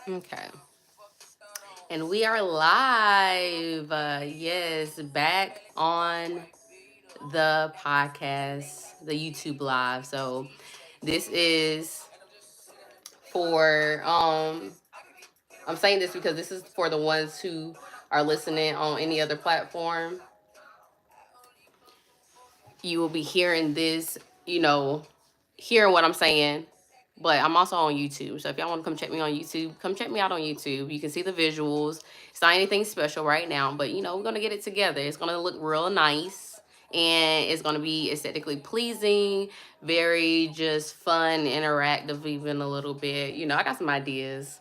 Okay. And we are live. Yes, back on the podcast, the YouTube live. So this is for I'm saying this because this is for the ones who are listening on any other platform. You will be hearing this, hearing what I'm saying. But I'm also on YouTube. So if y'all want to come check me on YouTube, come check me out on YouTube. You can see the visuals. It's not anything special right now, but we're gonna get it together. It's gonna look real nice, and it's gonna be aesthetically pleasing, very just fun, interactive, even a little bit. I got some ideas.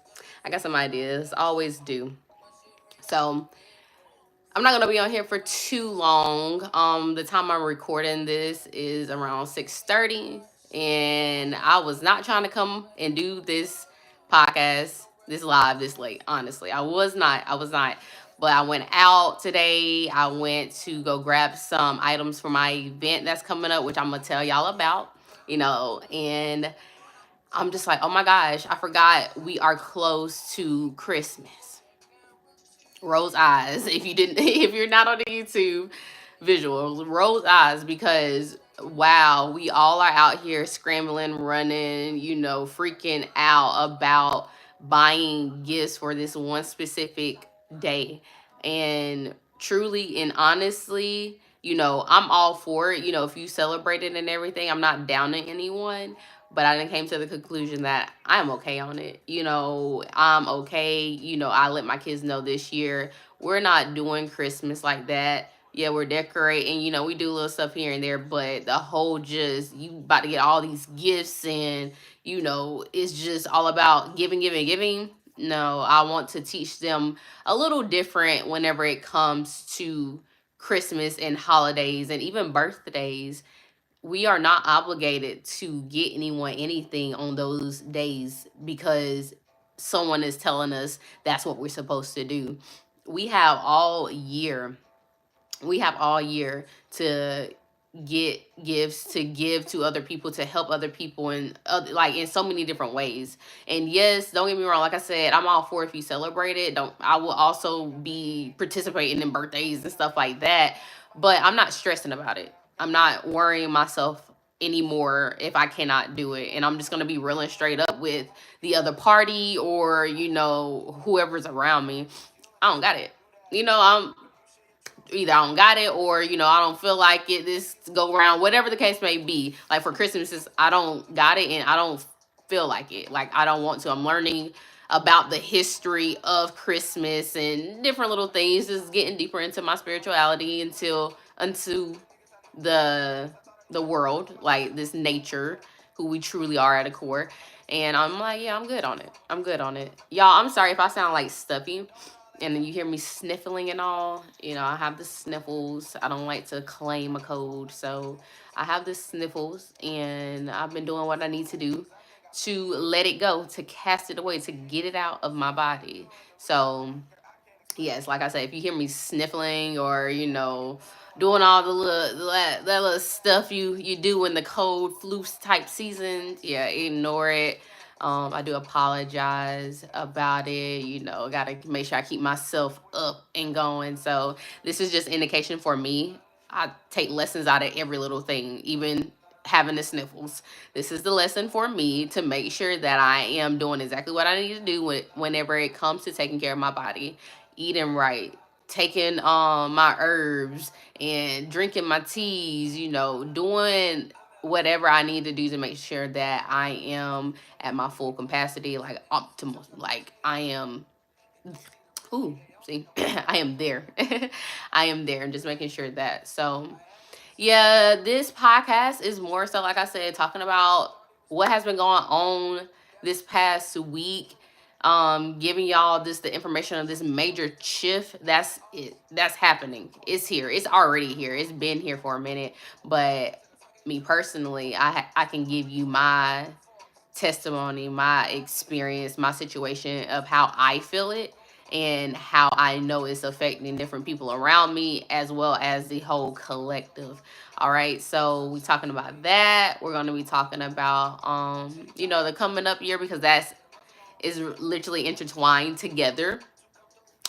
Always do. So I'm not gonna be on here for too long. The time I'm recording this is around 6:30, and I was not trying to come and do this podcast, this live, this late. Honestly, I was not. But I went out today. I went to go grab some items for my event that's coming up, which I'm gonna tell y'all about. And I'm just like, oh my gosh, I forgot we are close to Christmas. Rose eyes. If you didn't, if you're not on the YouTube visuals, rose eyes, because wow, we all are out here scrambling, running, freaking out about buying gifts for this one specific day. And truly and honestly, I'm all for it. If you celebrate it and everything, I'm not downing anyone, but I then came to the conclusion that I'm okay on it. I'm okay. I let my kids know this year we're not doing Christmas like that. Yeah, we're decorating, we do little stuff here and there, but the whole just you about to get all these gifts and it's just all about giving, giving, giving. No, I want to teach them a little different whenever it comes to Christmas and holidays and even birthdays. We are not obligated to get anyone anything on those days because someone is telling us that's what we're supposed to do. We have all year. We have all year to get gifts, to give to other people, to help other people in like in so many different ways. And yes, don't get me wrong, like I said, I'm all for if you celebrate it. Don't I will also be participating in birthdays and stuff like that, but I'm not stressing about it. I'm not worrying myself anymore if I cannot do it. And I'm just going to be real and straight up with the other party or whoever's around me. I don't got it. I'm either I don't got it or I don't feel like it this go around, whatever the case may be. Like for Christmas, I don't got it and I don't feel like it. Like I don't want to. I'm learning about the history of Christmas and different little things, just getting deeper into my spirituality unto the the world, like this nature, who we truly are at a core. And I'm like, yeah, I'm good on it. I'm good on it. Y'all, I'm sorry if I sound like stuffy and then you hear me sniffling and all. I have the sniffles. I don't like to claim a cold. So I have the sniffles and I've been doing what I need to do to let it go, to cast it away, to get it out of my body. So yes, like I said, if you hear me sniffling or doing all the that little stuff you do in the cold flu type season, yeah, ignore it. I do apologize about it. Gotta make sure I keep myself up and going. So this is just indication for me. I take lessons out of every little thing, even having the sniffles. This is the lesson for me to make sure that I am doing exactly what I need to do whenever it comes to taking care of my body, eating right, taking my herbs and drinking my teas, doing whatever I need to do to make sure that I am at my full capacity, like optimal, like I am. Ooh, see, I am there. I am there, and just making sure that. So yeah, this podcast is more so, like I said, talking about what has been going on this past week. Giving y'all the information of this major shift that's happening. It's here. It's already here. It's been here for a minute. But me personally, I can give you my testimony, my experience, my situation of how I feel it and how I know it's affecting different people around me as well as the whole collective. All right, so we talking about that. We're going to be talking about the coming up year, because is literally intertwined together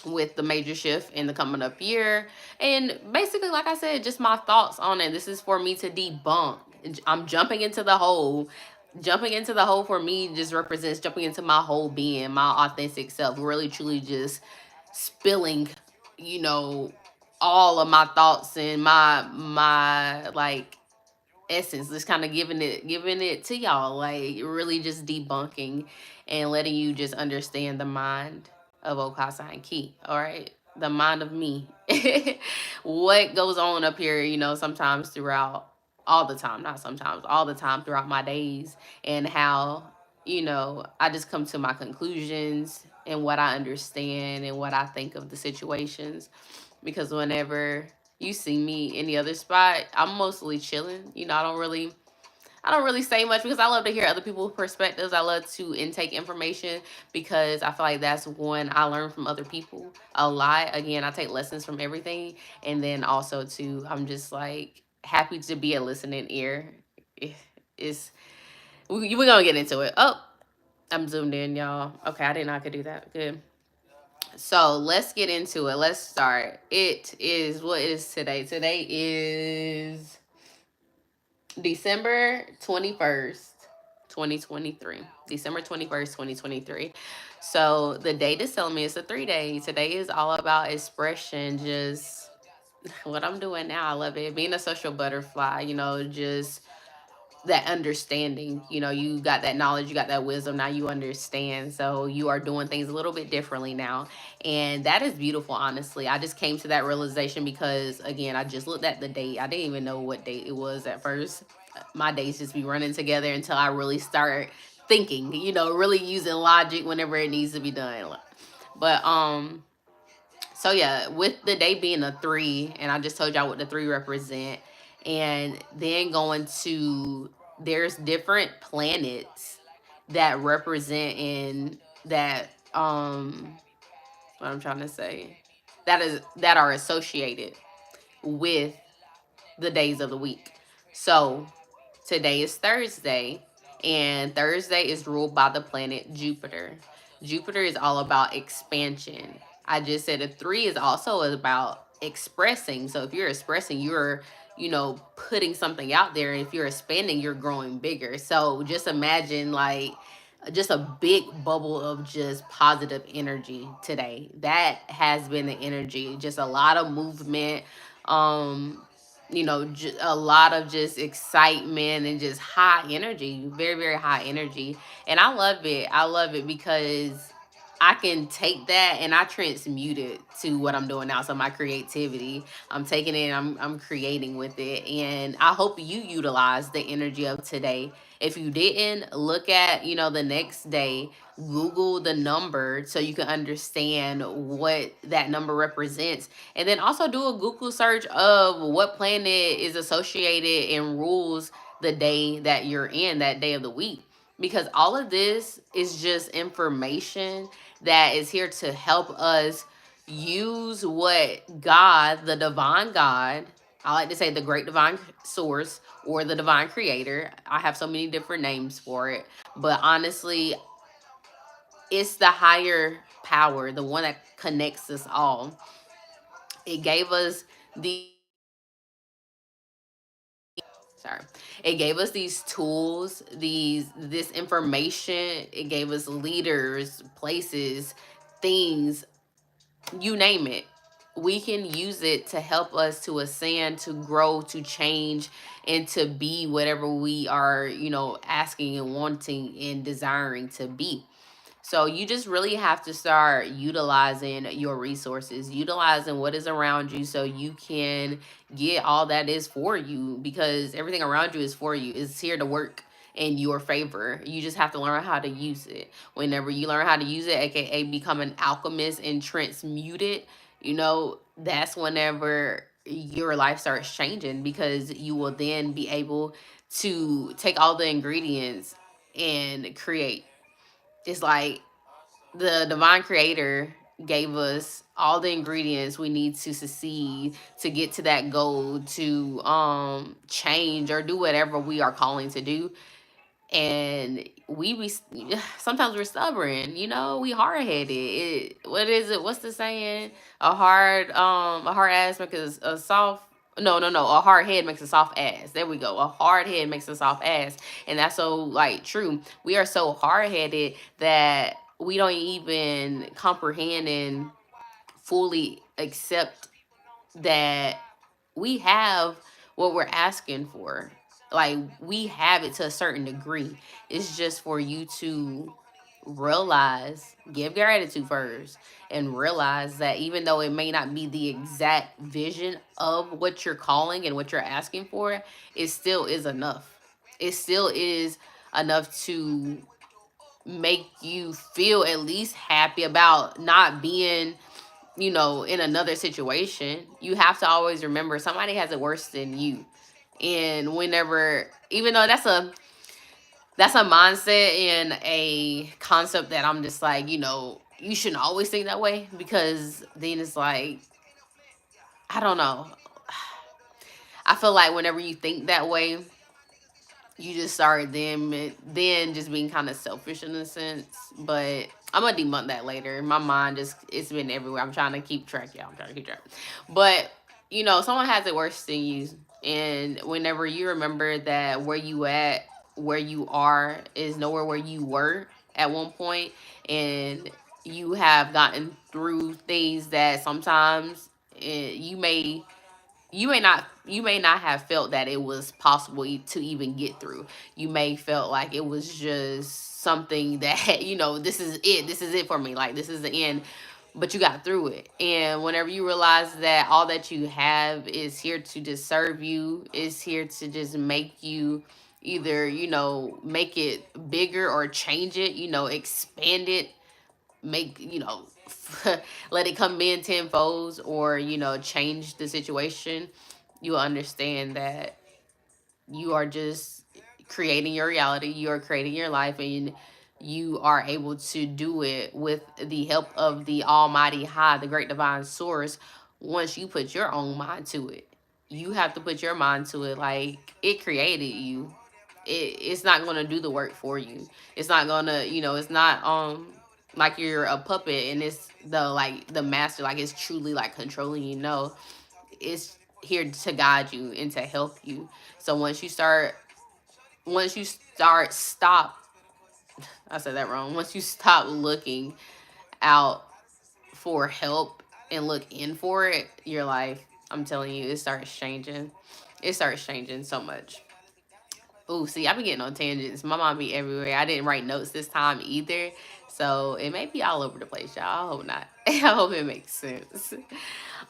with the major shift in the coming up year. And basically, like I said, just my thoughts on it. This is for me to debunk. I'm jumping into the hole. Jumping into the hole for me just represents jumping into my whole being, my authentic self, really truly just spilling, you know, all of my thoughts and my like essence, just kind of giving it to y'all, like really just debunking and letting you just understand the mind of Okasa and Key. All right, the mind of me. What goes on up here, sometimes throughout, all the time, not sometimes, all the time throughout my days, and how I just come to my conclusions and what I understand and what I think of the situations, because whenever you see me in the other spot, I'm mostly chilling. I don't really say much because I love to hear other people's perspectives. I love to intake information because I feel like that's when I learn from other people a lot. Again, I take lessons from everything. And then also too, I'm just like happy to be a listening ear. It's we're gonna get into it. Oh, I'm zoomed in, y'all. Okay, I didn't know I could do that. Good. So let's get into it. Let's start. It is, what is today? Today is December 21st, 2023. December 21st, 2023. So the day to sell me is a 3 day. Today is all about expression, just what I'm doing now. I love it. Being a social butterfly, just that understanding. You got that knowledge, you got that wisdom, now you understand, so you are doing things a little bit differently now, and that is beautiful. Honestly, I just came to that realization because, again, I just looked at the date. I didn't even know what date it was at first. My days just be running together until I really start thinking, really using logic whenever it needs to be done. But so yeah, with the day being a 3, and I just told y'all what the 3 represent, and then going to, there's different planets that represent in that, what I'm trying to say, that are associated with the days of the week. So today is Thursday, and Thursday is ruled by the planet Jupiter. Jupiter is all about expansion. I just said a 3 is also about expressing. So if you're expressing, you're, putting something out there. And if you're expanding, you're growing bigger. So just imagine, like, just a big bubble of just positive energy today. That has been the energy. Just a lot of movement. A lot of just excitement and just high energy, very, very high energy. And I love it. I love it because I can take that and I transmute it to what I'm doing now. So my creativity, I'm taking it and I'm creating with it. And I hope you utilize the energy of today. If you didn't, look at, the next day, Google the number so you can understand what that number represents. And then also do a Google search of what planet is associated and rules the day that you're in, that day of the week. Because all of this is just information that is here to help us use what God, the divine God, I like to say the great divine source or the divine creator. I have so many different names for it. But honestly, it's the higher power, the one that connects us all. It gave us the sorry. It gave us these tools, this information. It gave us leaders, places, things, you name it. We can use it to help us to ascend, to grow, to change, and to be whatever we are, asking and wanting and desiring to be. So you just really have to start utilizing your resources, utilizing what is around you so you can get all that is for you, because everything around you is for you. It's here to work in your favor. You just have to learn how to use it. Whenever you learn how to use it, aka become an alchemist and transmute it, that's whenever your life starts changing, because you will then be able to take all the ingredients and create. It's like the divine creator gave us all the ingredients we need to succeed, to get to that goal, to change or do whatever we are calling to do. And we be sometimes we're stubborn, you know, we hard-headed. What is it, what's the saying? A hard ass makes a soft, no, a hard head makes a soft ass. There we go. A hard head makes a soft ass. And that's so like true. We are so hard-headed that we don't even comprehend and fully accept that we have what we're asking for. Like, we have it to a certain degree. It's just for you to realize, give gratitude first, and realize that even though it may not be the exact vision of what you're calling and what you're asking for, it still is enough. It still is enough to make you feel at least happy about not being, you know, in another situation. You have to always remember somebody has it worse than you. And whenever, even though that's a mindset and a concept that I'm just like, you know, you shouldn't always think that way, because then it's like, I don't know. I feel like whenever you think that way, you just start then just being kind of selfish in a sense. But I'm gonna debunk that later. My mind just, it's been everywhere. I'm trying to keep track, y'all. I'm trying to keep track. But you know, someone has it worse than you, and whenever you remember that where you are is nowhere where you were at one point, and you have gotten through things that sometimes you may not have felt that it was possible to even get through. You may felt like it was just something that you know, this is it for me, like this is the end. But you got through it, and whenever you realize that all that you have is here to just serve you, is here to just make you either, you know, make it bigger or change it, you know, expand it, make, you know, let it come in tenfolds, or you know, change the situation, you will understand that you are just creating your reality, you are creating your life, and you are able to do it with the help of the almighty high, the great divine source. Once you put your own mind to it, you have to put your mind to it. Like, it created you, it's not going to do the work for you. It's not going to, you know, it's not like you're a puppet and it's the master, like it's truly like controlling you. No, it's here to guide you and to help you. So once you start stop I said that wrong. Once you stop looking out for help and look in for it, your life, I'm telling you, it starts changing. It starts changing so much. Oh, see, I be getting on tangents. My mom be everywhere. I didn't write notes this time either. So it may be all over the place, y'all. I hope not. I hope it makes sense.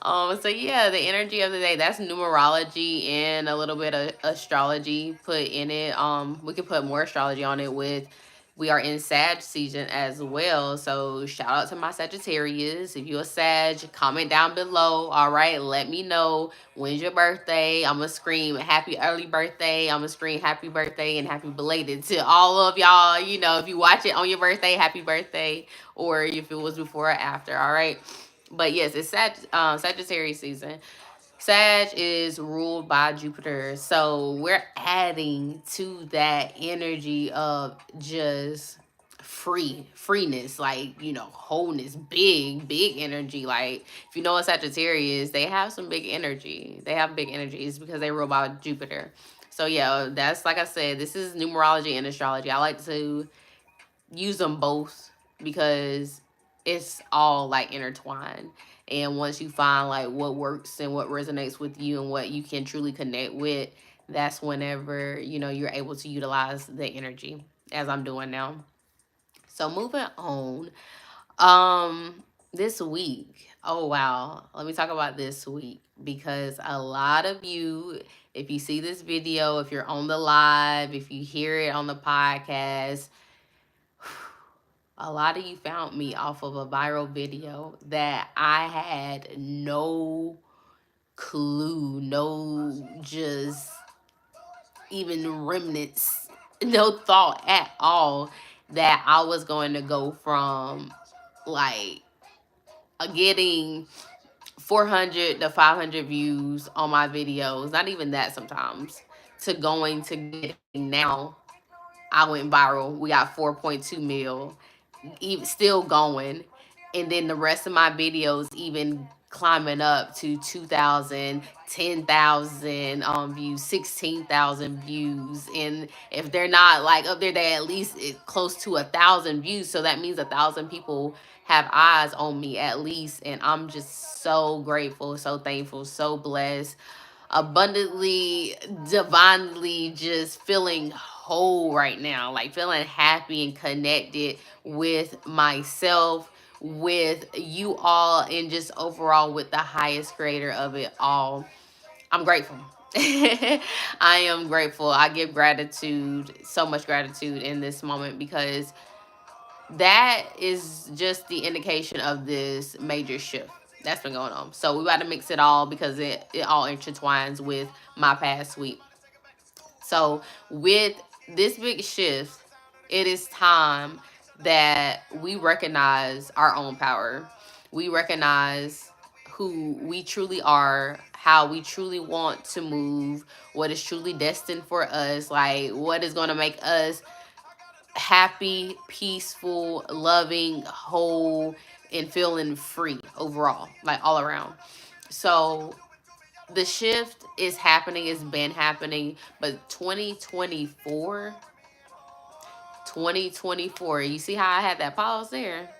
So yeah, the energy of the day, that's numerology and a little bit of astrology put in it. We could put more astrology on it with, we are in Sag season as well. So shout out to my Sagittarius. If you're a Sag, comment down below. All right, let me know when's your birthday. I'm gonna scream happy early birthday. I'm gonna scream happy birthday and happy belated to all of y'all. You know, if you watch it on your birthday, happy birthday, or if it was before or after. All right. But yes, it's Sagittarius season. Sag is ruled by Jupiter. So we're adding to that energy of just freeness, like, you know, wholeness, big energy. Like, if you know what Sagittarius, they have some big energy. They have big energies because they ruled by Jupiter. So yeah, that's, like I said, this is numerology and astrology. I like to use them both because it's all like intertwined. And once you find like what works and what resonates with you and what you can truly connect with, that's whenever, you know, you're able to utilize the energy as I'm doing now. So moving on. This week. Oh wow. Let me talk about this week, because a lot of you, if you see this video, if you're on the live, if you hear it on the podcast, a lot of you found me off of a viral video that I had no clue, no just even remnants, no thought at all that I was going to go from like getting 400 to 500 views on my videos, not even that sometimes, to going to getting now I went viral. We got 4.2 mil, even still going. And then the rest of my videos even climbing up to 2,000, 10,000 views, 16,000 views. And if they're not like up there, they at least close to 1,000 views. So that means 1,000 people have eyes on me at least. And I'm just so grateful, so thankful, so blessed, abundantly, divinely just feeling whole right now, like feeling happy and connected with myself, with you all, and just overall with the highest creator of it all. I'm grateful. I am grateful. I give gratitude, so much gratitude in this moment, because that is just the indication of this major shift that's been going on. So we got to mix it all, because it all intertwines with my past week. So with this big shift, it is time that we recognize our own power. We recognize who we truly are, how we truly want to move, what is truly destined for us, like what is going to make us happy, peaceful, loving, whole, and feeling free overall, like all around. So the shift is happening, it's been happening, but 2024, you see how I had that pause there?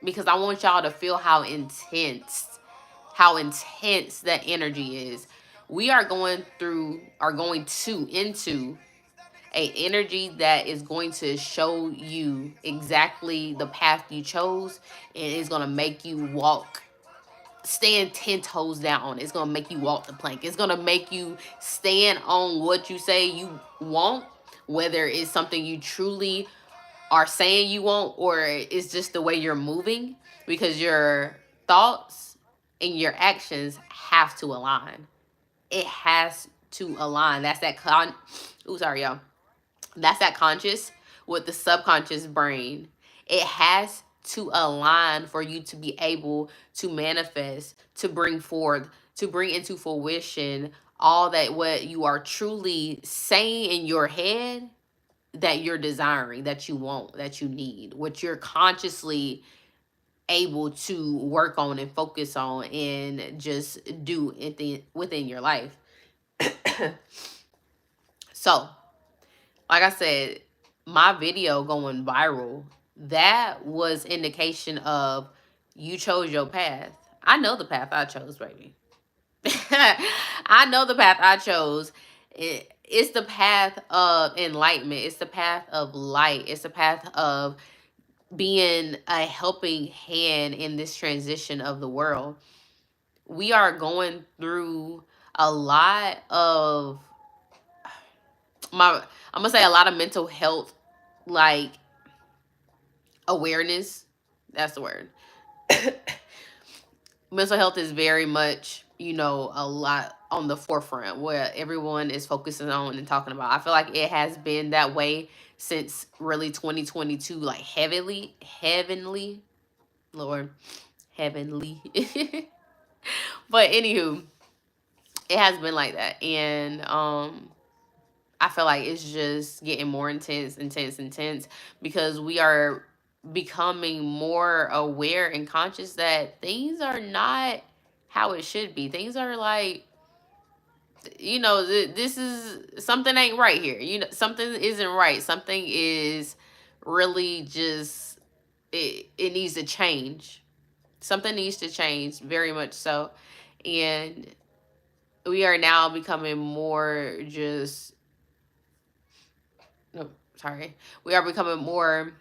Because I want y'all to feel how intense that energy is. We are going to into a energy that is going to show you exactly the path you chose, and it's going to make you walk, stand 10 toes down. It's going to make you walk the plank. It's going to make you stand on what you say you want, whether it's something you truly are saying you want, or it's just the way you're moving, because your thoughts and your actions have to align. It has to align. That's that sorry, y'all. That's that conscious with the subconscious brain. It has to align for you to be able to manifest, to bring forth, to bring into fruition all that what you are truly saying in your head, that you're desiring, that you want, that you need, what you're consciously able to work on and focus on and just do within your life. So like I said, my video going viral, that was indication of you chose your path. I know the path I chose, baby. I know the path I chose. It's the path of enlightenment. It's the path of light. It's the path of being a helping hand in this transition of the world. We are going through a lot of I'm gonna say a lot of mental health, like, awareness. That's the word. Mental health is very much, a lot on the forefront where everyone is focusing on and talking about. I feel like it has been that way since really 2022, like heavenly, Lord, heavenly. But anywho, it has been like that. And I feel like it's just getting more intense, because we are becoming more aware and conscious that things are not how it should be. Things are like, this is something ain't right here. Something isn't right. Something is really just, it needs to change. Something needs to change, very much so. And we are now becoming more just, no, sorry. We are becoming more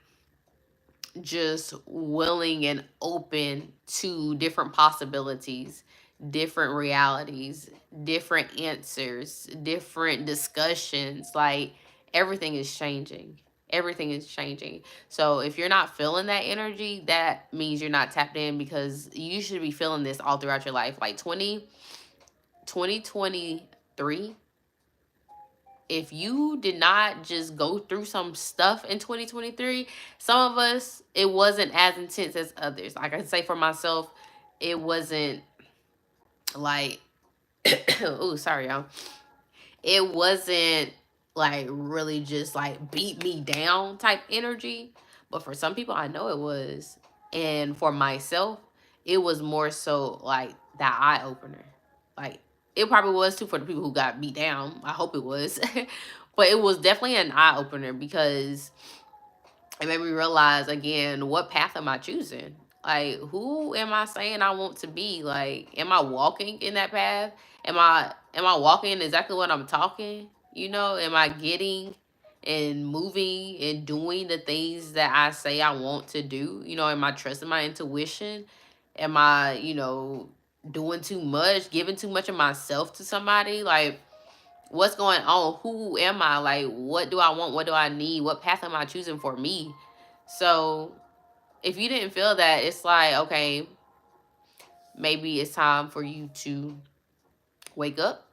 just willing and open to different possibilities, different realities, different answers, different discussions. Like, everything is changing. Everything is changing. So if you're not feeling that energy, that means you're not tapped in, because you should be feeling this all throughout your life. Like 2023, if you did not just go through some stuff in 2023, some of us, it wasn't as intense as others. Like I can say for myself, it wasn't like, oh, sorry, y'all. It wasn't like really just like beat me down type energy. But for some people, I know it was. And for myself, it was more so like that eye opener. Like it probably was too for the people who got beat down. I hope it was. But it was definitely an eye opener because it made me realize again, what path am I choosing? Like, who am I saying I want to be? Like, am I walking in that path? Am I walking exactly what I'm talking? You know, am I getting and moving and doing the things that I say I want to do? You know, am I trusting my intuition? Am I, doing too much, giving too much of myself to somebody? Like, what's going on? Who am I? Like, what do I want? What do I need? What path am I choosing for me? So if you didn't feel that, it's like, okay, maybe it's time for you to wake up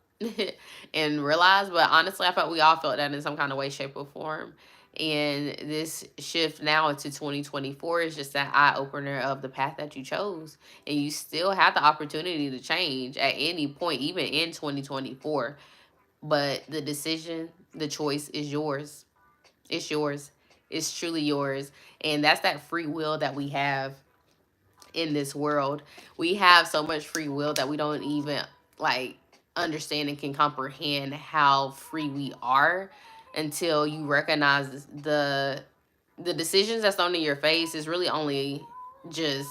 and realize. But honestly, I felt we all felt that in some kind of way, shape, or form. And this shift now into 2024 is just that eye opener of the path that you chose. And you still have the opportunity to change at any point, even in 2024. But the decision, the choice is yours. It's yours. It's truly yours. And that's that free will that we have in this world. We have so much free will that we don't even like understand and can comprehend how free we are until you recognize the decisions that's thrown in your face is really only just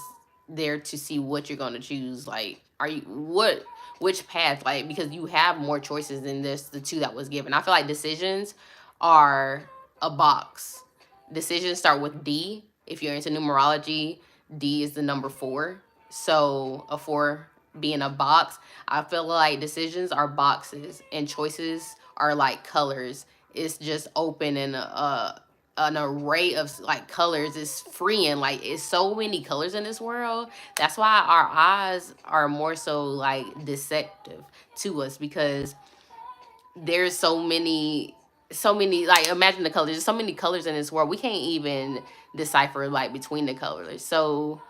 there to see what you're going to choose. Like, are you what which path, like, because you have more choices than this the two that was given. I feel like decisions are a box. Decisions start with D. If you're into numerology, D is the number 4. So a 4 being a box, I feel like decisions are boxes and choices are like colors. It's just open and an array of like colors is freeing. Like, it's so many colors in this world. That's why our eyes are more so like deceptive to us, because there's so many, like, imagine the colors. There's so many colors in this world. We can't even decipher like between the colors. So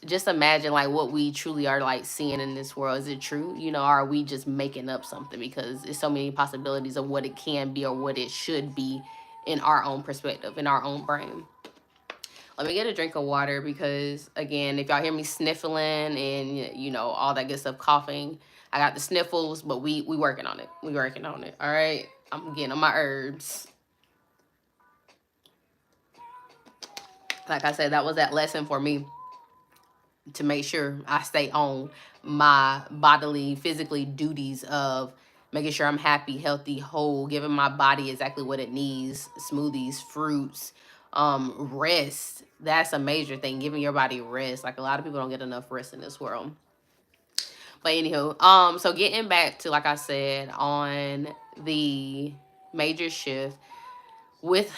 just imagine like what we truly are like seeing in this world. Is it true? Are we just making up something? Because there's so many possibilities of what it can be or what it should be in our own perspective, in our own brain. Let me get a drink of water because, again, if y'all hear me sniffling and all that good stuff, coughing, I got the sniffles, but we working on it. We working on it. All right, I'm getting on my herbs. Like I said, that was that lesson for me to make sure I stay on my bodily, physically duties of making sure I'm happy, healthy, whole, giving my body exactly what it needs, smoothies, fruits, rest. That's a major thing, giving your body rest. Like, a lot of people don't get enough rest in this world. But anywho, so getting back to, like I said, on the major shift, with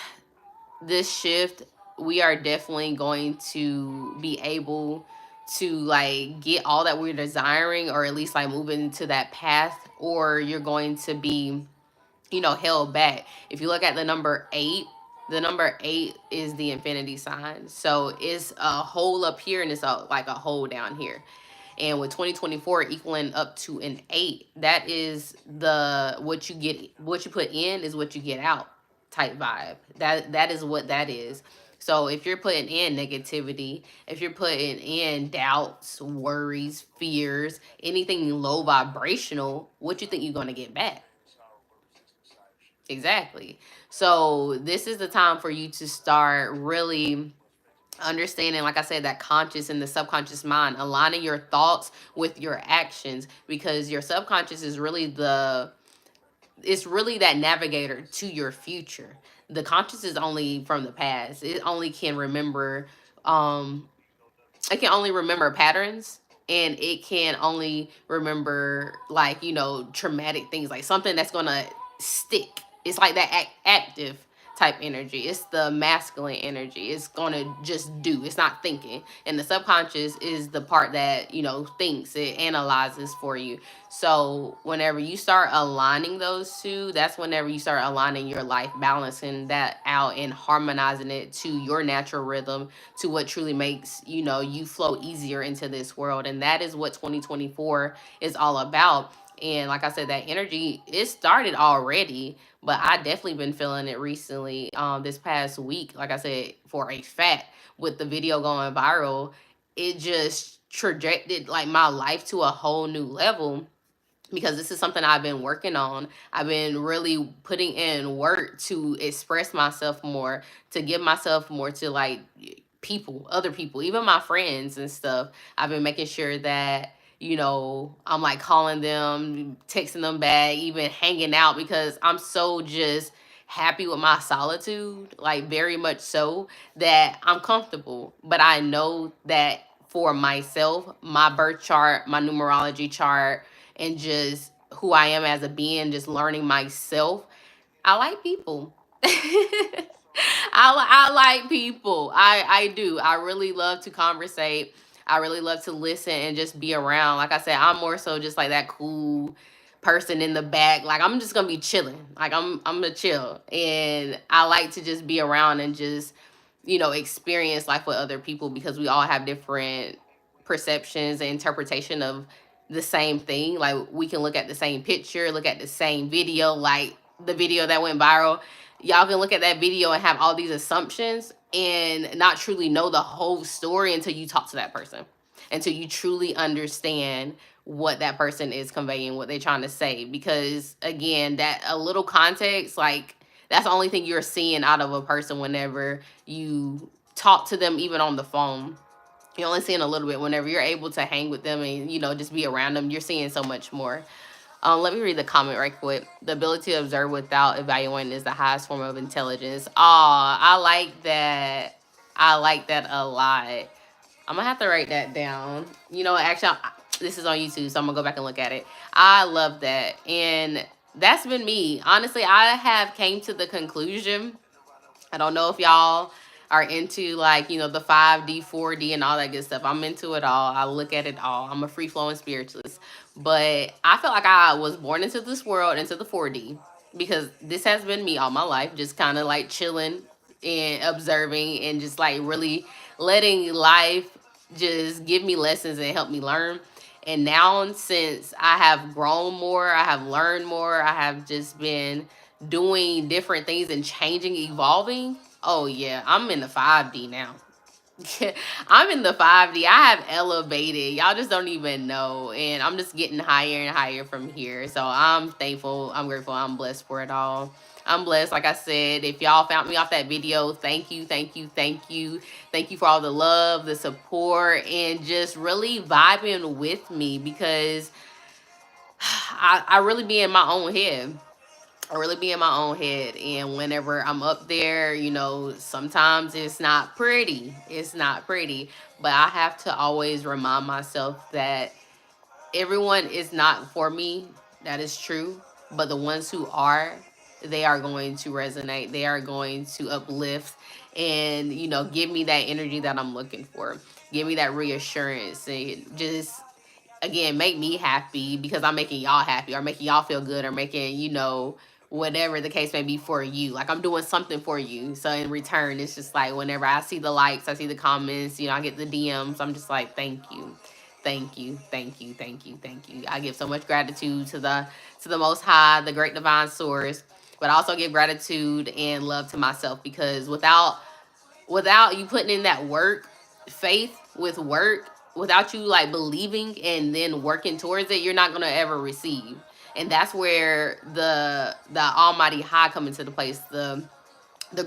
this shift, we are definitely going to be able to like get all that we're desiring, or at least like move into that path, or you're going to be held back. If you look at the number 8, the number 8 is the infinity sign. So it's a hole up here and it's like a hole down here. And with 2024 equaling up to an 8, that is the what you put in is what you get out type vibe. That is what that is. So if you're putting in negativity, if you're putting in doubts, worries, fears, anything low vibrational, what you think you're going to get back? Exactly. So this is the time for you to start really understanding, like I said, that conscious and the subconscious mind, aligning your thoughts with your actions, because your subconscious is really it's really that navigator to your future. The conscious is only from the past. It only can remember um it can only remember patterns, and it can only remember like traumatic things, like something that's gonna stick. It's like that active type energy. It's the masculine energy. It's gonna just do. It's not thinking. And the subconscious is the part that thinks. It analyzes for you. So whenever you start aligning those two, that's whenever you start aligning your life, balancing that out and harmonizing it to your natural rhythm, to what truly makes you flow easier into this world. And that is what 2024 is all about. And like I said, that energy, it started already, but I definitely been feeling it recently. This past week, like I said, for a fact, with the video going viral, it just trajected like my life to a whole new level, because this is something I've been working on. I've been really putting in work to express myself more, to give myself more to like people, other people, even my friends and stuff. I've been making sure that, I'm like calling them, texting them back, even hanging out, because I'm so just happy with my solitude, like very much so, that I'm comfortable. But I know that for myself, my birth chart, my numerology chart, and just who I am as a being, just learning myself, I like people. I like people. I do. I really love to conversate. I really love to listen and just be around. Like I said, I'm more so just like that cool person in the back. Like I'm just gonna be chilling. Like I'm gonna chill. And I like to just be around and just, experience life with other people, because we all have different perceptions and interpretation of the same thing. Like we can look at the same picture, look at the same video, like the video that went viral. Y'all can look at that video and have all these assumptions and not truly know the whole story until you talk to that person, until you truly understand what that person is conveying, what they're trying to say. Because again, that a little context, like that's the only thing you're seeing out of a person whenever you talk to them, even on the phone. You're only seeing a little bit. Whenever you're able to hang with them and, just be around them, you're seeing so much more. Let me read the comment right quick. The ability to observe without evaluating is the highest form of intelligence. Oh, I like that. I like that a lot. I'm gonna have to write that down. Actually, this is on YouTube, so I'm gonna go back and look at it. I love that, and that's been me. Honestly, I have came to the conclusion. I don't know if y'all are into like, the 5D, 4D, and all that good stuff. I'm into it all. I look at it all. I'm a free flowing spiritualist. But I feel like I was born into this world, into the 4D, because this has been me all my life, just kind of like chilling and observing and just like really letting life just give me lessons and help me learn. And now, since I have grown more, I have learned more, I have just been doing different things and changing, evolving. Oh yeah, I'm in the 5D now. I'm in the 5D. I have elevated. Y'all just don't even know. And I'm just getting higher and higher from here. So I'm thankful. I'm grateful. I'm blessed for it all. I'm blessed. Like I said, if y'all found me off that video, thank you, thank you, thank you. Thank you for all the love, the support, and just really vibing with me, because I really be in my own head. I really be in my own head. And whenever I'm up there, sometimes it's not pretty. It's not pretty. But I have to always remind myself that everyone is not for me. That is true. But the ones who are, they are going to resonate. They are going to uplift and, give me that energy that I'm looking for. Give me that reassurance and just, again, make me happy, because I'm making y'all happy, or making y'all feel good, or making, whatever the case may be for you. Like I'm doing something for you. So in return, it's just like whenever I see the likes, I see the comments, I get the DMs, I'm just like, thank you. Thank you, thank you, thank you, thank you. I give so much gratitude to the Most High, the great divine source, but I also give gratitude and love to myself, because without you putting in that work, faith with work, without you like believing and then working towards it, you're not gonna ever receive. And that's where the Almighty High come into the place, the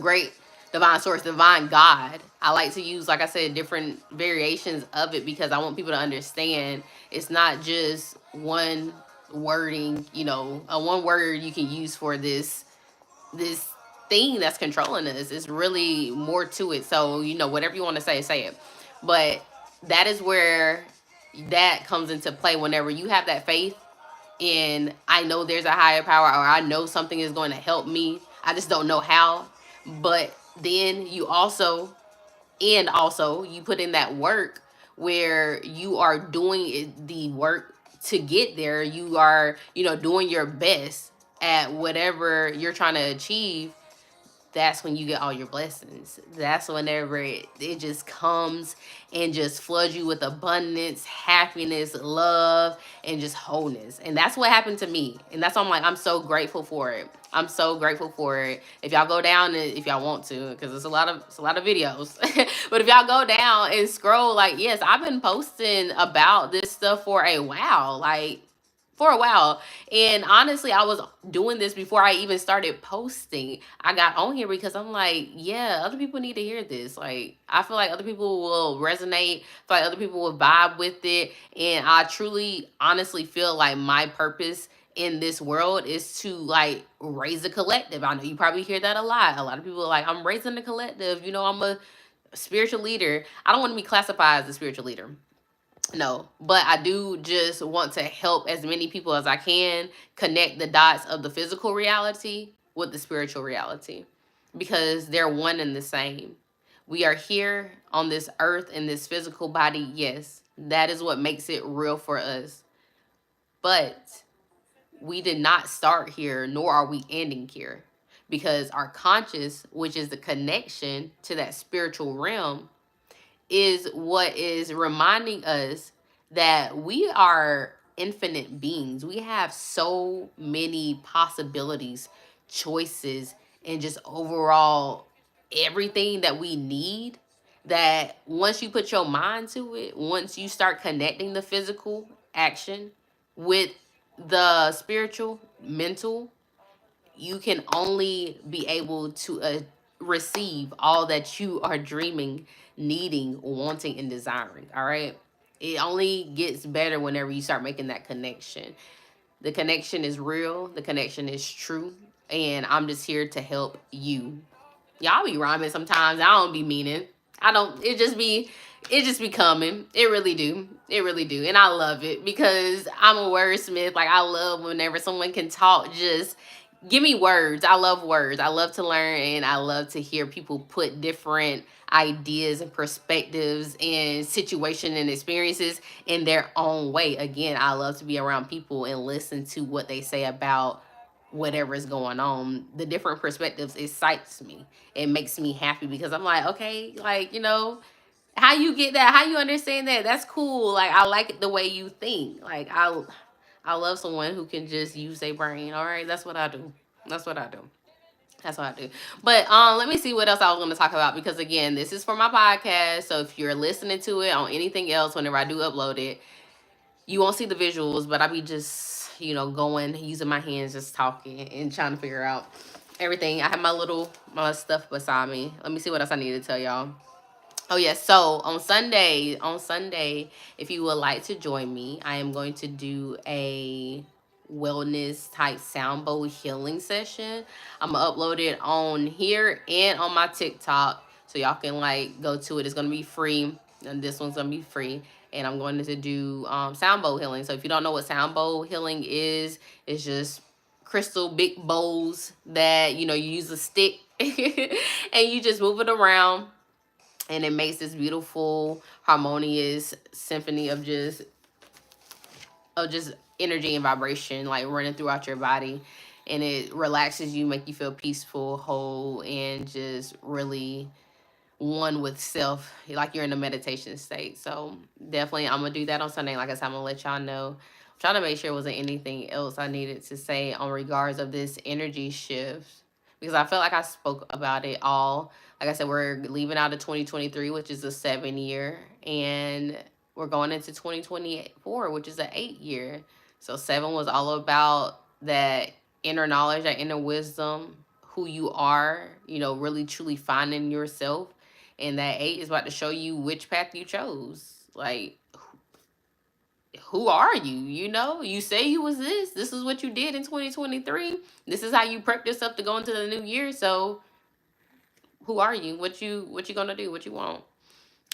great divine source, divine God. I like to use, like I said, different variations of it, because I want people to understand it's not just one wording, a one word you can use for this thing that's controlling us. It's really more to it. So, whatever you want to say it. But that is where that comes into play. Whenever you have that faith in, I know there's a higher power, or I know something is going to help me, I just don't know how. But then you also you put in that work, where you are doing the work to get there. You are, doing your best at whatever you're trying to achieve. that's when you get all your blessings. That's whenever it just comes and just floods you with abundance, happiness, love, and just wholeness. And that's what happened to me. And that's why I'm like, I'm so grateful for it. I'm so grateful for it. If y'all go down and if y'all want to, because it's a lot of videos. But if y'all go down and scroll, like, yes, I've been posting about this stuff for a while. Like, for a while. And honestly, I was doing this before I even started posting. I got on here because I'm like, yeah, other people need to hear this. Like, I feel like other people will resonate. I feel like other people will vibe with it. And I truly, honestly feel like my purpose in this world is to like raise a collective. I know you probably hear that a lot. A lot of people are like, I'm raising a collective. You know, I'm a spiritual leader. I don't want to be classified as a spiritual leader. No, but I do just want to help as many people as I can connect the dots of the physical reality with the spiritual reality because they're one and the same. We are here on this earth in this physical body. Yes, that is what makes it real for us. But we did not start here, nor are we ending here because our conscious, which is the connection to that spiritual realm, is what is reminding us that we are infinite beings. We have so many possibilities, choices, and just overall everything that we need. That once you put your mind to it, once you start connecting the physical action with the spiritual, mental, you can only be able to receive all that you are dreaming, needing, wanting, and desiring. All right. It only gets better whenever you start making that connection. The connection is real, the connection is true, and I'm just here to help you. Y'all be rhyming sometimes. I don't be meaning. I don't, it just be coming. It really do. It really do. And I love it because I'm a wordsmith. Like, I love whenever someone can talk, just give me words. I love words. I love to learn and I love to hear people put different ideas and perspectives and situation and experiences in their own way. Again, I love to be around people and listen to what they say about whatever is going on. The different perspectives excites me. It makes me happy because I'm like, okay, like, how you get that, how you understand that, that's cool. Like, I like the way you think. Like, I love someone who can just use their brain. All right, that's what I do. That's what I do. That's what I do. But let me see what else I was going to talk about because again, this is for my podcast. So if you're listening to it on anything else, whenever I do upload it, you won't see the visuals, but I be just, going, using my hands, just talking and trying to figure out everything. I have my stuff beside me. Let me see what else I need to tell y'all. Oh yes, so on Sunday, if you would like to join me, I am going to do a wellness type sound bowl healing session. I'm gonna upload it on here and on my TikTok, so y'all can like go to it. It's gonna be free, and this one's gonna be free. And I'm going to do sound bowl healing. So if you don't know what sound bowl healing is, it's just crystal big bowls that you use a stick and you just move it around and it makes this beautiful harmonious symphony of just energy and vibration like running throughout your body, and it relaxes you, make you feel peaceful, whole, and just really one with self, like you're in a meditation state. So definitely I'm gonna do that on Sunday. Like I said, I'm gonna let y'all know. I'm trying to make sure it wasn't anything else I needed to say on regards of this energy shift because I felt like I spoke about it all. Like I said, we're leaving out of 2023, which is a 7 year, and we're going into 2024, which is an 8 year. So 7 was all about that inner knowledge, that inner wisdom, who you are, really truly finding yourself. And that 8 is about to show you which path you chose. Like, who are you? You say you was this. This is what you did in 2023. This is how you prepped yourself to go into the new year. So who are you? What you gonna do? What you want?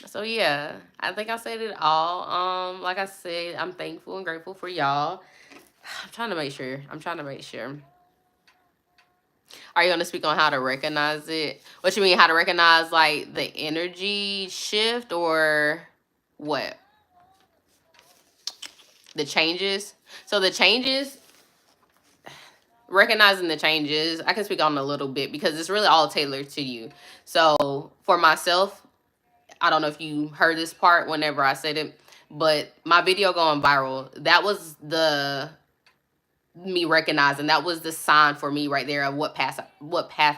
So yeah, I think I said it all. Like I said, I'm thankful and grateful for y'all. I'm trying to make sure. Are you going to speak on how to recognize it? What you mean, how to recognize like the energy shift or what? The changes? So the changes, recognizing the changes, I can speak on a little bit because it's really all tailored to you. So for myself, I don't know if you heard this part whenever I said it, but my video going viral, that was the me recognizing, that was the sign for me right there of what path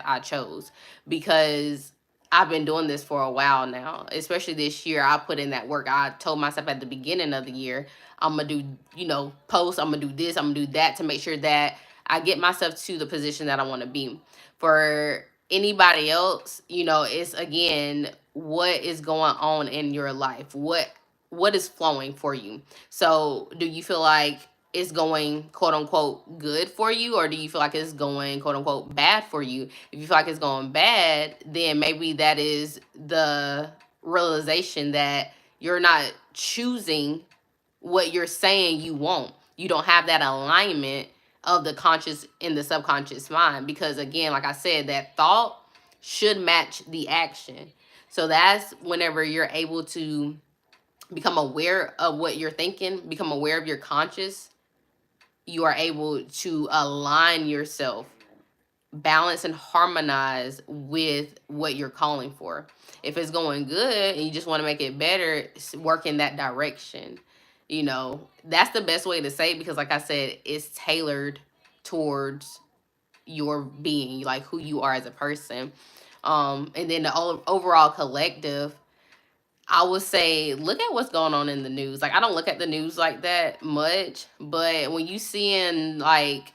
I chose, because I've been doing this for a while now. Especially this year, I put in that work. I told myself at the beginning of the year, I'm gonna do, posts, I'm gonna do this, I'm gonna do that to make sure that I get myself to the position that I want to be. For anybody else, it's again what is going on in your life. What is flowing for you? So, do you feel like it's going quote unquote good for you, or do you feel like it's going quote unquote bad for you? If you feel like it's going bad, then maybe that is the realization that you're not choosing what you're saying you want. You don't have that alignment of the conscious and the subconscious mind, because again, like I said, that thought should match the action. So that's whenever you're able to become aware of what you're thinking, become aware of your conscious, you are able to align yourself, balance and harmonize with what you're calling for. If it's going good and you just want to make it better, work in that direction. That's the best way to say it, because like I said, it's tailored towards your being, like who you are as a person. And then the overall collective, I would say look at what's going on in the news. Like, I don't look at the news like that much, but when you seeing like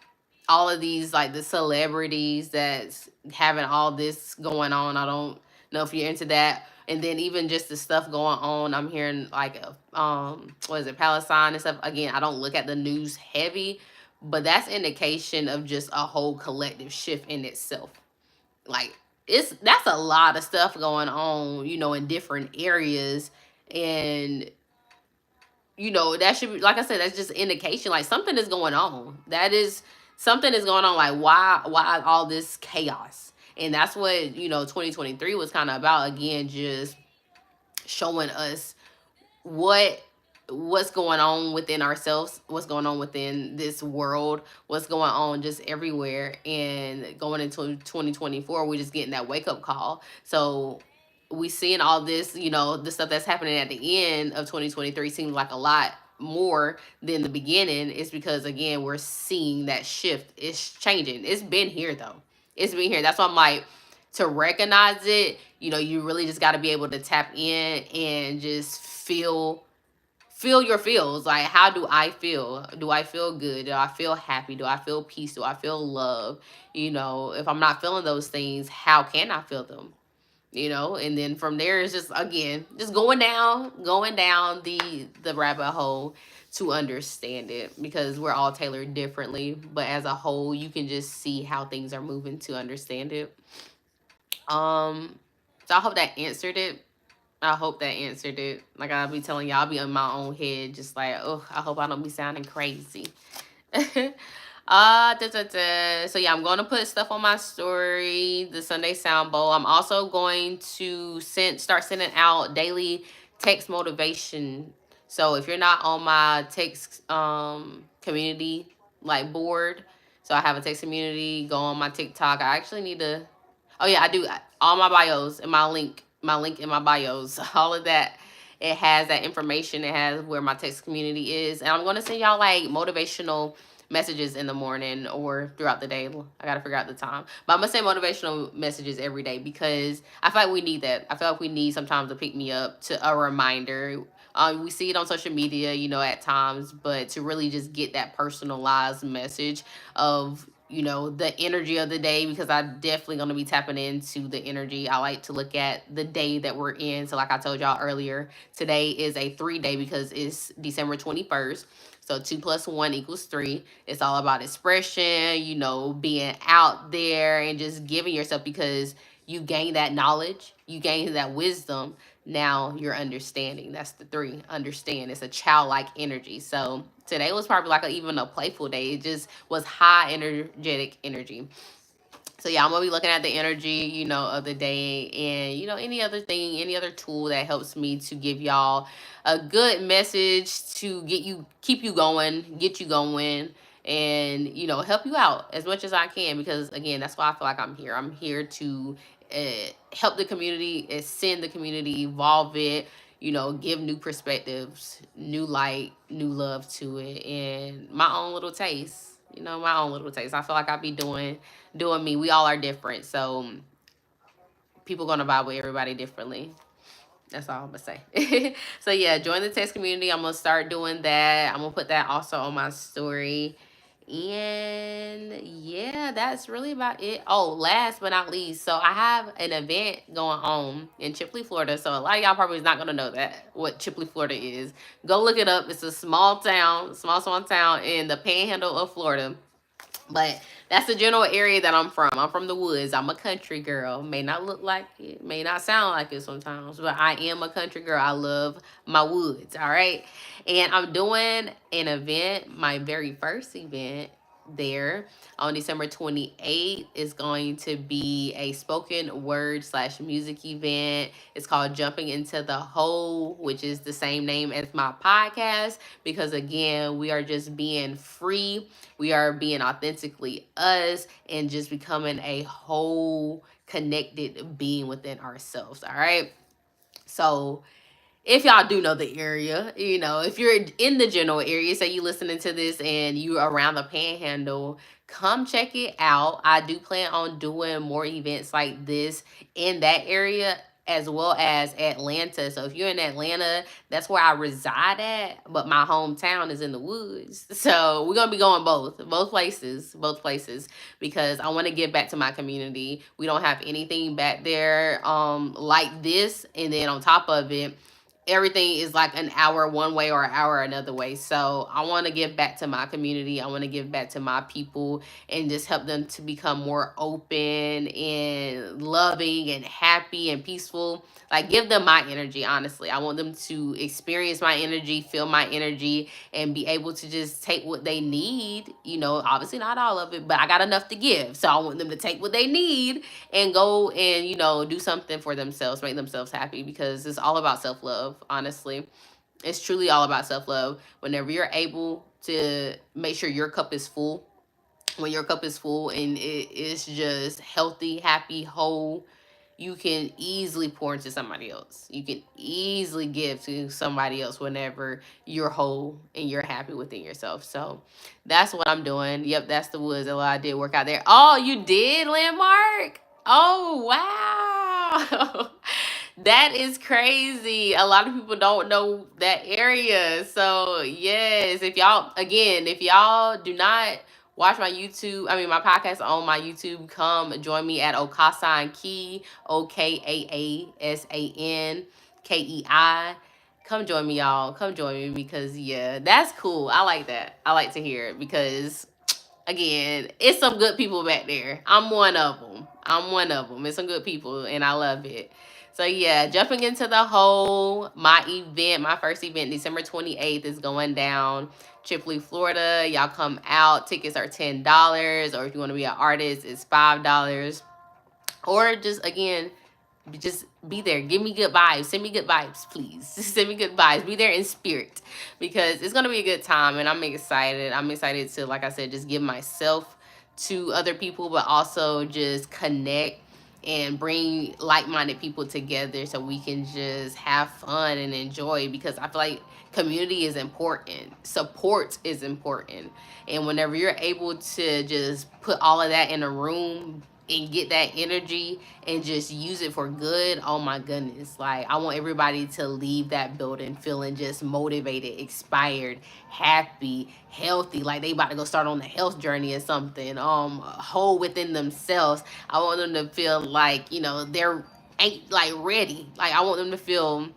all of these, like the celebrities that's having all this going on, I don't know if you're into that. And then even just the stuff going on, I'm hearing like what is it, Palestine and stuff. Again, I don't look at the news heavy, but that's indication of just a whole collective shift in itself. Like, that's a lot of stuff going on, in different areas. And that should be, like I said, that's just indication, like something is going on. That is, something is going on. Like, why all this chaos? And that's what 2023 was kind of about. Again, just showing us what what's going on within ourselves, what's going on within this world, what's going on just everywhere. And going into 2024, we're just getting that wake up call. So we seeing all this, the stuff that's happening at the end of 2023 seems like a lot more than the beginning. Is because again, we're seeing that shift. It's changing. It's been here though. It's been here. That's why I'm like, to recognize it, you really just got to be able to tap in and just feel your feels. Like, how do I feel? Do I feel good? Do I feel happy? Do I feel peace? Do I feel love? If I'm not feeling those things, how can I feel them? And then from there, it's just, again, just going down the rabbit hole to understand it, because we're all tailored differently, but as a whole, you can just see how things are moving to understand it. So I hope that answered it. I hope that answered it. Like, I'll be telling y'all, I'll be in my own head, just like, oh, I hope I don't be sounding crazy. So yeah, I'm going to put stuff on my story, the Sunday Sound Bowl. I'm also going to start sending out daily text motivation. So if you're not on my text community like board, so I have a text community, go on my TikTok. I actually need to. Oh yeah, I do. All my bios and my link in my bios, all of that. It has that information. It has where my text community is, and I'm gonna send y'all like motivational messages in the morning or throughout the day. I gotta figure out the time, but I'm gonna send motivational messages every day, because I feel like we need that. I feel like we need sometimes to pick me up, to a reminder. We see it on social media, at times, but to really just get that personalized message of the energy of the day, because I'm definitely going to be tapping into the energy. I like to look at the day that we're in. So like I told y'all earlier, today is a 3-day because it's December 21st. So 2 plus 1 equals 3. It's all about expression, being out there and just giving yourself, because you gain that knowledge, you gain that wisdom. Now you're understanding. That's the 3. Understand. It's a childlike energy. So today was probably like even a playful day. It just was high energetic energy. So yeah, I'm gonna be looking at the energy, of the day, and any other thing, any other tool that helps me to give y'all a good message to keep you going, get you going, and, you know, help you out as much as I can, because again, that's why I feel like I'm here. I'm here to help the community, send the community, evolve it, you know, give new perspectives, new light, new love to it, and my own little taste. You know, my own little taste. I feel like I be doing me. We all are different, so people gonna vibe with everybody differently. That's all I'm gonna say. So yeah, join the text community. I'm gonna start doing that. I'm gonna put that also on my story. And yeah, that's really about it. Oh, last but not least, so I have an event going on in Chipley, Florida. So a lot of y'all probably is not gonna know that what Chipley, Florida is. Go look it up. It's a small town, small town in the Panhandle of Florida. But that's the general area that I'm from. I'm from the woods. I'm a country girl. May not look like it, may not sound like it sometimes, but I am a country girl. I love my woods, all right? And I'm doing an event, my very first event there on December 28th is going to be a spoken word slash music event. It's called Jumping into the Hole, which is the same name as my podcast, because again, we are just being free. We are being authentically us and just becoming a whole connected being within ourselves. All right. So if y'all do know the area, you know, if you're in the general area, say you listening to this and you around the Panhandle, come check it out. I do plan on doing more events like this in that area as well as Atlanta. So if you're in Atlanta, that's where I reside at, but my hometown is in the woods. So we're gonna be going both places, because I want to give back to my community. We don't have anything back there like this, and then on top of it, everything is like an hour one way or an hour another way. So I want to give back to my community. I want to give back to my people and just help them to become more open and loving and happy and peaceful. Like, give them my energy, honestly. I want them to experience my energy, feel my energy, and be able to just take what they need. You know, obviously not all of it, but I got enough to give. So I want them to take what they need and go and, you know, do something for themselves, make themselves happy, because it's all about self-love, honestly. It's truly all about self-love. Whenever you're able to make sure your cup is full, when your cup is full and it is just healthy, happy, whole, you can easily pour into somebody else. You can easily give to somebody else whenever you're whole and you're happy within yourself. So that's what I'm doing. Yep, that's the woods. I did work out there. Oh, you did, Landmark? Oh, wow. That is crazy. A lot of people don't know that area. So, yes, if y'all do not watch my YouTube, my podcast on my YouTube, come join me at Okasan Kei, OKAASANKEI. Come join me, y'all. Come join me, because, yeah, that's cool. I like that. I like to hear it because, again, it's some good people back there. I'm one of them. It's some good people, and I love it. So yeah, jumping into the hole, my first event, December 28th, is going down. Chipley, Florida. Y'all come out. Tickets are $10, or if you want to be an artist, it's $5. Or just be there. Give me good vibes. Send me good vibes, please. Send me good vibes. Be there in spirit, because it's gonna be a good time, and I'm excited. I'm excited to, like I said, just give myself to other people, but also just connect and bring like-minded people together so we can just have fun and enjoy, because I feel like community is important. Support is important. And whenever you're able to just put all of that in a room and get that energy and just use it for good, oh my goodness. Like, I want everybody to leave that building feeling just motivated, inspired, happy, healthy, like they about to go start on the health journey or something, whole within themselves. I want them to feel like, they're ain't like ready. Like, I want them to feel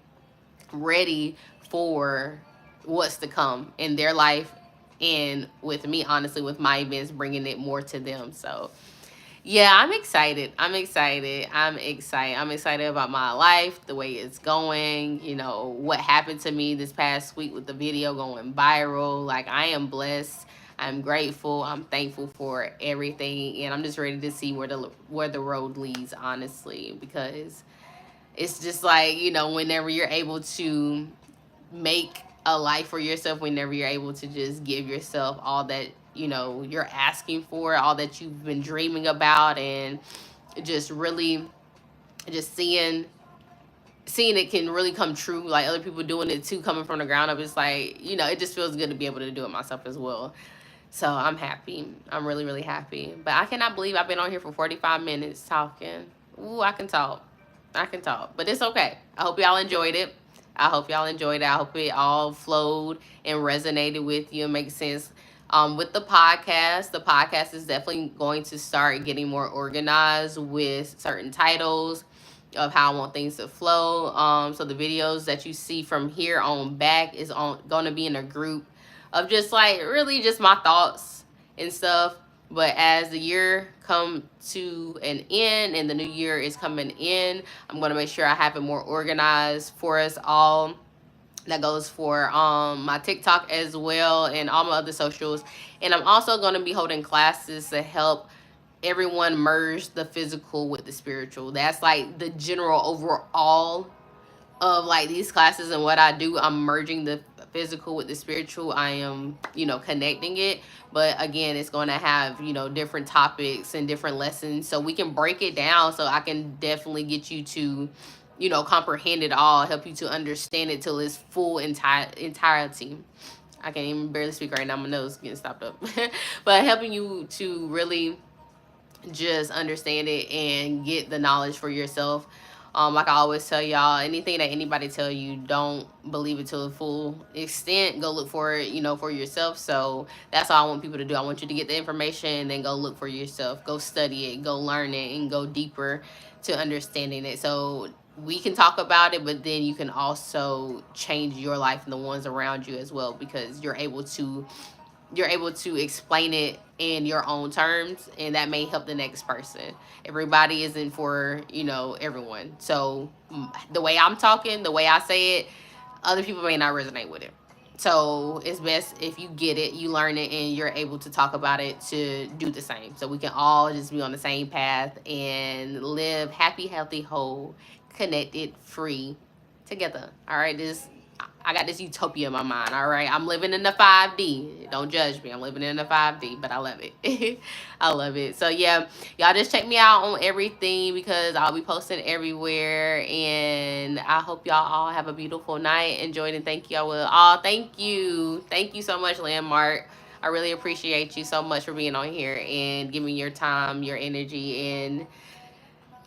ready for what's to come in their life, and with me, honestly, with my events, bringing it more to them. So yeah, I'm excited. I'm excited. I'm excited. I'm excited about my life, the way it's going, what happened to me this past week with the video going viral. Like, I am blessed. I'm grateful. I'm thankful for everything. And I'm just ready to see where the road leads, honestly, because it's just like, whenever you're able to make a life for yourself, whenever you're able to just give yourself all that you know, you're asking for, all that you've been dreaming about, and just really just seeing it can really come true, like other people doing it too, coming from the ground up. It's like, you know, it just feels good to be able to do it myself as well. So I'm happy. I'm really, really happy. But I cannot believe I've been on here for 45 minutes talking. Ooh, I can talk. I can talk. But it's okay. I hope y'all enjoyed it. I hope y'all enjoyed it. I hope it all flowed and resonated with you and makes sense. With the podcast is definitely going to start getting more organized with certain titles of how I want things to flow. So the videos that you see from here on back is going to be in a group of just like really just my thoughts and stuff. But as the year come to an end and the new year is coming in, I'm going to make sure I have it more organized for us all. That goes for my TikTok as well and all my other socials. And I'm also going to be holding classes to help everyone merge the physical with the spiritual. That's like the general overall of like these classes and what I do. I'm merging the physical with the spiritual. I am, you know, connecting it. But again, it's going to have, you know, different topics and different lessons, so we can break it down, so I can definitely get you to, you know, comprehend it all, help you to understand it till its full entirety. I can't even barely speak right now. My nose getting stopped up. But helping you to really just understand it and get the knowledge for yourself. Like I always tell y'all, anything that anybody tell you, don't believe it to the full extent. Go look for it, you know, for yourself. So that's all I want people to do. I want you to get the information and then go look for yourself. Go study it, go learn it, and go deeper to understanding it. So we can talk about it, but then you can also change your life and the ones around you as well, because you're able to explain it in your own terms, and that may help the next person. Everybody isn't for, you know, everyone. So the way I'm talking, the way I say it, other people may not resonate with it. So it's best if you get it, you learn it, and you're able to talk about it to do the same, so we can all just be on the same path and live happy, healthy, whole, connected, free together. All right, I got this utopia in my mind. All right, I'm living in the 5D. Don't judge me. I'm living in the 5D, but I love it. I love it. So yeah, y'all just check me out on everything, because I'll be posting everywhere. And I hope y'all all have a beautiful night. Enjoy it, and thank you. I will. Oh, thank you so much, Landmark. I really appreciate you so much for being on here and giving your time, your energy, and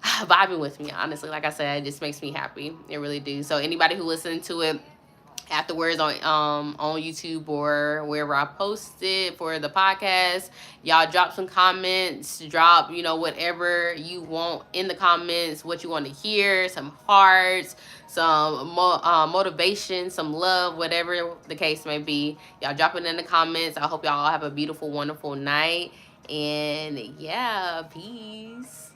vibing with me. Honestly, like I said, it just makes me happy. It really do. So anybody who listened to it afterwards on YouTube or wherever I posted for the podcast, y'all drop some comments, drop, you know, whatever you want in the comments, what you want to hear, some hearts, some motivation, some love, whatever the case may be. Y'all drop it in the comments. I hope y'all have a beautiful, wonderful night, and yeah, peace.